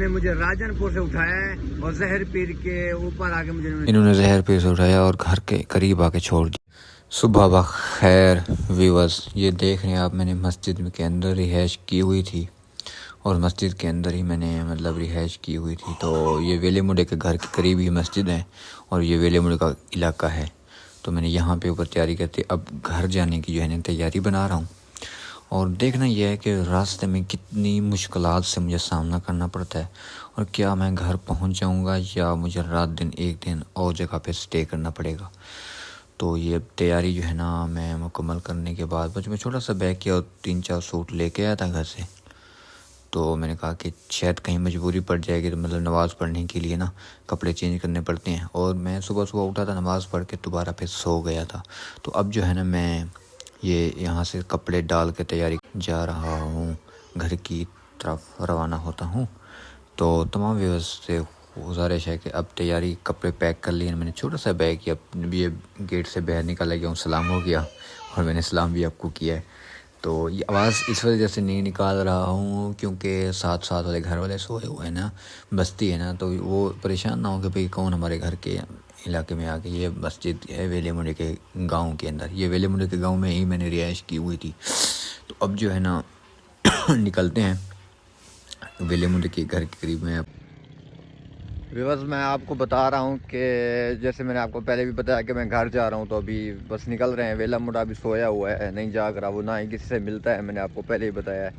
मुझे राजनपुर से उठाया है और जहर पीर के ऊपर आके मुझे इन्होंने जहर पीर से उठाया और घर के करीब आके छोड़ दिया। सुबह बखैर व्यूअर्स, ये देख रहे हैं आप, मैंने मस्जिद के अंदर रिहाइश की हुई थी और मस्जिद के अंदर ही मैंने मतलब रिहाइश की हुई थी। तो ये वेले मुंडे के घर के करीब ही मस्जिद है और ये वेले मुंडे का इलाका है। तो मैंने यहाँ पे ऊपर तैयारी करती, अब घर जाने की जो है ना तैयारी बना रहा हूँ। और देखना यह है कि रास्ते में कितनी मुश्किलात से मुझे सामना करना पड़ता है और क्या मैं घर पहुँच जाऊँगा या मुझे रात दिन एक दिन और जगह पे स्टे करना पड़ेगा। तो ये तैयारी जो है ना मैं मुकम्मल करने के बाद बस मैं छोटा सा बैग किया और 3-4 सूट लेके आया था घर से। तो मैंने कहा कि शायद कहीं मजबूरी पड़ जाएगी, तो मतलब नमाज़ पढ़ने के लिए ना कपड़े चेंज करने पड़ते हैं। और मैं सुबह सुबह उठा था, नमाज़ पढ़ के दोबारा फिर सो गया था। तो अब जो है ना मैं ये यहाँ से कपड़े डाल के तैयारी जा रहा हूँ, घर की तरफ रवाना होता हूँ। तो तमाम व्यवस्था से गुजारिश है कि अब तैयारी कपड़े पैक कर लिए। मैंने छोटा सा बैग किया, अब ये गेट से बाहर निकल गया हूँ, सलाम हो गया और मैंने सलाम भी आपको किया है। तो ये आवाज़ इस वजह से नहीं निकाल रहा हूँ क्योंकि साथ साथ वाले घर वाले सोए हुए हैं ना, बस्ती है ना, तो वो परेशान ना हो कि भाई कौन हमारे घर के इलाके में आके। ये मस्जिद है वेले मुंडे के गांव के अंदर, ये वेले मुंडे के गांव में ही मैंने रिहाइश की हुई थी। तो अब जो है ना निकलते हैं, वेले मुंडे के घर के करीब में। बस मैं आपको बता रहा हूँ कि जैसे मैंने आपको पहले भी बताया कि मैं घर जा रहा हूँ, तो अभी बस निकल रहे हैं। वेला मुंडा अभी सोया हुआ है, नहीं जाग रहा, वो ना ही किसी से मिलता है, मैंने आपको पहले ही बताया है।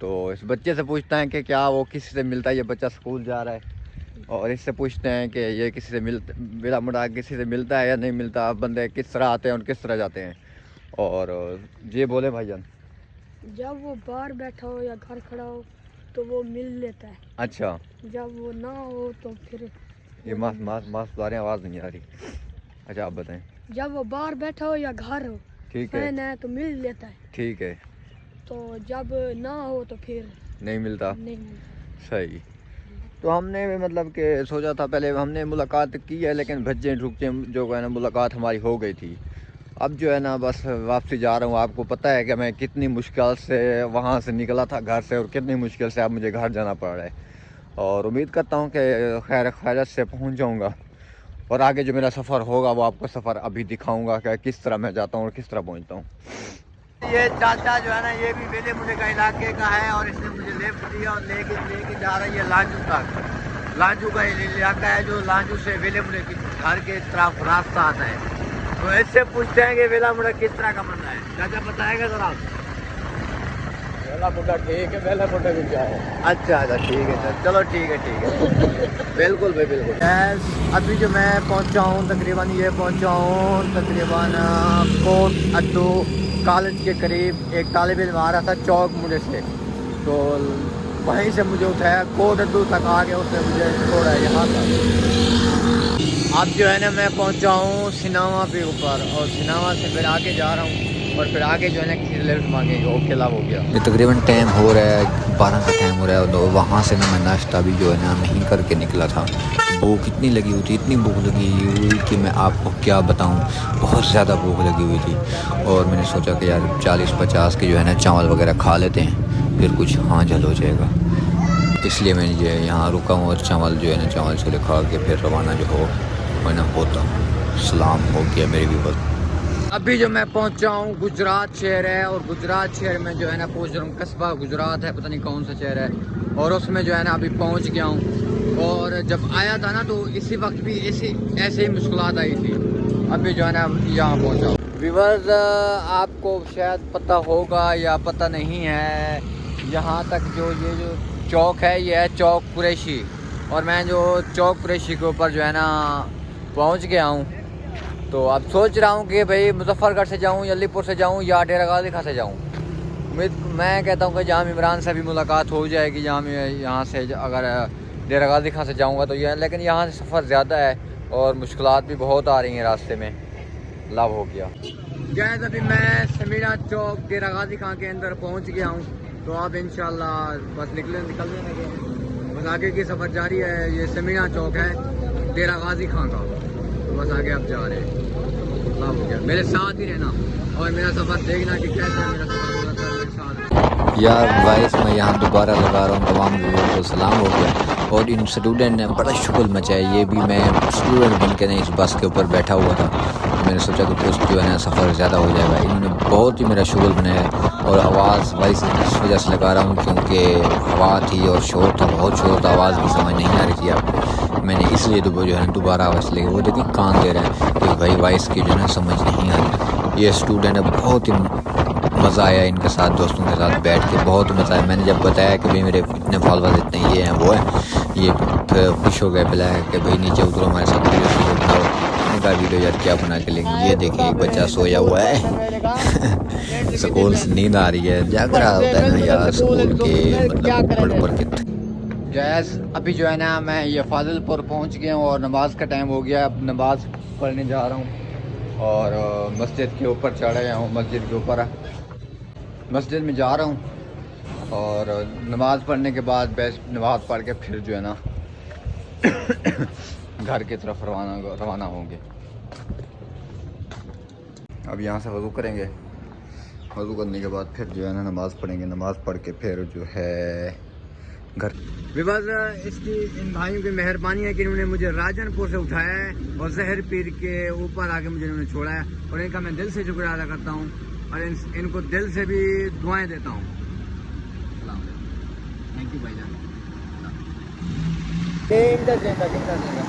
तो इस बच्चे से पूछते हैं कि क्या वो किसी से मिलता है, ये बच्चा स्कूल जा रहा है, और इससे पूछते हैं कि ये किसी से मिलता, वेला मुंडा किसी से मिलता है या नहीं मिलता, बंदे किस तरह आते हैं और किस तरह जाते हैं। और ये बोले भाईजान, जब वो बाहर बैठा हो या घर खड़ा हो तो वो मिल लेता है। अच्छा, जब वो ना हो तो फिर ये मास्क आ रहे हैं, आवाज़ नहीं आ रही। अच्छा आप बताएं। जब वो बाहर बैठा हो या घर हो, ठीक है, फैन है तो मिल लेता है। ठीक है। तो जब ना हो तो फिर नहीं मिलता। नहीं मिलता। सही। तो हमने भी मतलब कि सोचा था, पहले हमने मुलाकात की है, लेकिन भज्जे ढुकते जो है ना मुलाकात हमारी हो गई थी। अब जो है ना बस वापसी जा रहा हूँ। आपको पता है कि मैं कितनी मुश्किल से वहाँ से निकला था घर से, और कितनी मुश्किल से अब मुझे घर जाना पड़ रहा है। और उम्मीद करता हूँ कि खैर खैरियत से पहुँच जाऊँगा, और आगे जो मेरा सफ़र होगा वो आपको सफ़र अभी दिखाऊँगा कि किस तरह मैं जाता हूँ और किस तरह पहुँचता हूँ। ये चाचा जो है ना, ये भी वेले मुंडे का इलाके का है, और इसने मुझे लेफ्ट दिया और लेके जा रही है लांजू तक। लांजू का इलाका है जो लांजू से वेले मुंडे के घर के तरफ रास्ता आता है। तो इससे पूछते हैं कि वेला मुंडा किस तरह का बंदा है। चाचा बताएगा जरा। वेला मुंडा ठीक है, वेला मुंडा भी क्या है। अच्छा अच्छा ठीक है सर, चलो ठीक है बिल्कुल भाई बिल्कुल। अभी जो मैं पहुंचा हूँ तकरीबन, ये पहुंचा हूँ तकरीबन कोट अड्डू कॉलेज के करीब। एक तालिब इल्म आ रहा था चौक मुंडे से, तो वहीं से मुझे उठाया, कोट अड्डू तक आ गया, उसने मुझे छोड़ा यहाँ तक। अब जो है ना मैं पहुंचा हूँ सिनावा पे ऊपर, और सिनावा से फिर आगे जा रहा हूँ, और फिर आगे जो है ना किसी लेफ्ट मांगेंगे। ओके लाभ हो गया। ये तकरीबन टाइम हो रहा है 12 का टाइम हो रहा है, और वहाँ से ना मैं नाश्ता भी जो है ना नहीं करके निकला था। भूख इतनी लगी हुई थी, इतनी भूख लगी हुई कि मैं आपको क्या बताऊँ, बहुत ज़्यादा भूख लगी हुई थी। और मैंने सोचा कि यार 40-50 के जो है ना चावल वगैरह खा लेते हैं, फिर कुछ हाँ जल हो जाएगा। इसलिए मैं ये यहाँ रुका हूँ और चावल जो है ना चावल छोले खा के फिर रवाना जो हो मैं ना होता हूँ। सलाम हो गया मेरी भी बस। अभी जो मैं पहुँचा हूँ गुजरात शहर है, और गुजरात शहर में जो है ना पहुँच रहा हूँ। कस्बा गुजरात है, पता नहीं कौन सा शहर है, और उसमें जो है ना अभी पहुँच गया हूँ। और जब आया था ना तो इसी वक्त भी ऐसे ही मुश्किलात आई थी। अभी जो है ना यहाँ पहुँचा हूँ। व्यूअर्स, आपको शायद पता होगा या पता नहीं है, यहाँ तक जो ये जो चौक है ये है चौक कुरैशी, और मैं जो चौक कुरैशी के ऊपर जो है ना पहुँच गया हूँ। तो अब सोच रहा हूँ कि भाई मुजफ्फरगढ़ से जाऊँ, अलीपुर से जाऊँ, या डेरा गाजी खां से जाऊँ। मैं कहता हूँ कि जाम इमरान से भी मुलाकात हो जाएगी। यहाँ से अगर डेरा गाजी खां से जाऊँगा तो यह, लेकिन यहाँ से सफ़र ज़्यादा है और मुश्किलात भी बहुत आ रही हैं रास्ते में। लाभ हो गया। गैस अभी मैं समीरा चौक डेरा गाजी खां के अंदर पहुँच गया हूँ। तो अब इंशाल्लाह बस निकलने लगे, बस आगे की सफ़र जारी है। ये समीरा चौक है डेरा गाजी खां का, तो बस आगे अब जा रहे हैं। लाभ हो गया, मेरे साथ ही रहना और मेरा सफ़र देखना कि कैसा मेरा सफ़र मेरे साथ। यार वाइस मैं यहाँ दोबारा लगा रहा हूँ, तमाम लोगों को सलाम हो गया। और इन स्टूडेंट ने बड़ा शुगल मचाया, ये भी मैं स्टूडेंट बन के नहीं इस बस के ऊपर बैठा हुआ था, तो मैंने सोचा कि कुछ जो है ना सफ़र ज़्यादा हो जाएगा। इन्होंने बहुत ही मेरा शुगल बनाया और आवाज़ वाइस इस वजह से लगा रहा हूँ क्योंकि हवा थी और शोर था, बहुत शोर था, आवाज़ भी समझ नहीं आ रही थी आपको। मैंने इसलिए जो है दोबारा आवाज़ लगी। वो देखिए कान दे रहे हैं कि भाई वाइस की जो है ना समझ नहीं आ रही। ये स्टूडेंट है, बहुत ही मज़ा आया इनके साथ, दोस्तों के साथ बैठ के बहुत मज़ा आया। मैंने जब बताया कि भाई मेरे इतने फॉलोअर्स इतने ये हैं वो है, ये खुश हो गए बुलाया कि भाई नीचे उतरो हमारे साथ वीडियो बनाओ। उनका वीडियो यार क्या बना के लेंगे। ये देखिए एक बच्चा सोया हुआ है स्कूल से नींद आ रही है, जाग रहा होता है ना यार स्कूल के मतलब पढ़ के। जैस अभी जो है ना मैं ये फाजिलपुर पहुंच गया हूँ और नमाज का टाइम हो गया। अब नमाज पढ़ने जा रहा हूँ और मस्जिद के ऊपर चढ़ गया हूँ। मस्जिद के ऊपर मस्जिद में जा रहा हूँ और नमाज़ पढ़ने के बाद बेस्ट नमाज़ पढ़ के फिर जो है ना घर की तरफ रवाना होंगे। अब यहाँ से वज़ू करेंगे, वज़ू करने के बाद फिर जो है ना नमाज़ पढ़ेंगे। नमाज़ पढ़ के फिर जो है घर। विवाज इसकी इन भाइयों की मेहरबानी है कि इन्होंने मुझे राजनपुर से उठाया है और जहर पीर के ऊपर आके मुझे इन्होंने छोड़ा है और इनका मैं दिल से शुक्रिया अदा करता हूँ और इनको दिल से भी दुआएं देता हूँ। थैंक यू भाईजान।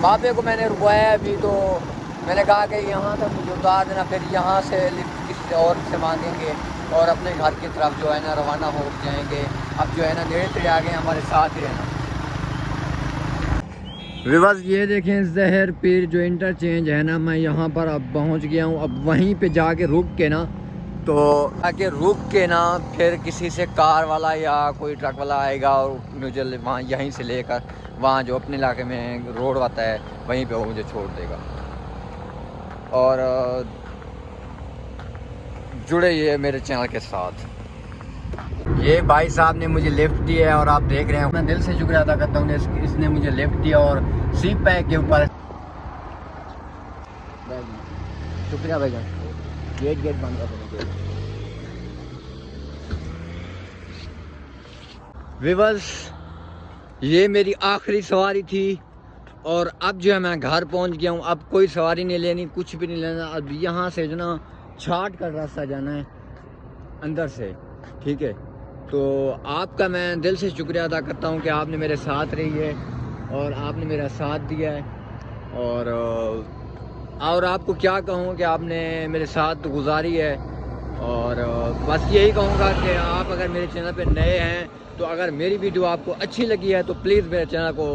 बापे को मैंने रुकवाया अभी, तो मैंने कहा कि यहाँ तक मुझे उतार देना, फिर यहाँ से लिफ्ट किसी और से मांगेंगे और अपने घर की तरफ जो है ना रवाना हो जाएंगे। अब जो है ना नेड़े तेड़े आ गए, हमारे साथ ही रहना। विवास ये देखें जहर पीर जो इंटरचेंज है ना, मैं यहाँ पर अब पहुँच गया हूँ। अब वहीं पे जाके रुक के ना, तो आके रुक के ना फिर किसी से कार वाला या कोई ट्रक वाला आएगा और मुझे वहाँ यहीं से लेकर वहाँ जो अपने इलाके में रोड आता है वहीं पे वो मुझे छोड़ देगा। और जुड़े ये मेरे चैनल के साथ। ये भाई साहब ने मुझे लिफ्ट दिया है और आप देख रहे हैं, मैं दिल से शुक्रिया अदा करता हूँ इसने मुझे लिफ्ट दिया और सीट पैक के ऊपर। शुक्रिया भाईजान। गेट बंद कर देंगे। विवर्स ये मेरी आखिरी सवारी थी और अब जो है मैं घर पहुंच गया हूं। अब कोई सवारी नहीं लेनी, कुछ भी नहीं लेना। अब यहाँ से जो ना छाट का रास्ता जाना है अंदर से, ठीक है। तो आपका मैं दिल से शुक्रिया अदा करता हूं कि आपने मेरे साथ रही है और आपने मेरा साथ दिया है। और आपको क्या कहूँ कि आपने मेरे साथ गुजारी है। और बस यही कहूँगा कि आप अगर मेरे चैनल पे नए हैं तो अगर मेरी वीडियो आपको अच्छी लगी है तो प्लीज़ मेरे चैनल को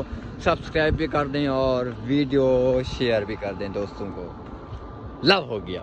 सब्सक्राइब भी कर दें और वीडियो शेयर भी कर दें दोस्तों को। लव हो गया।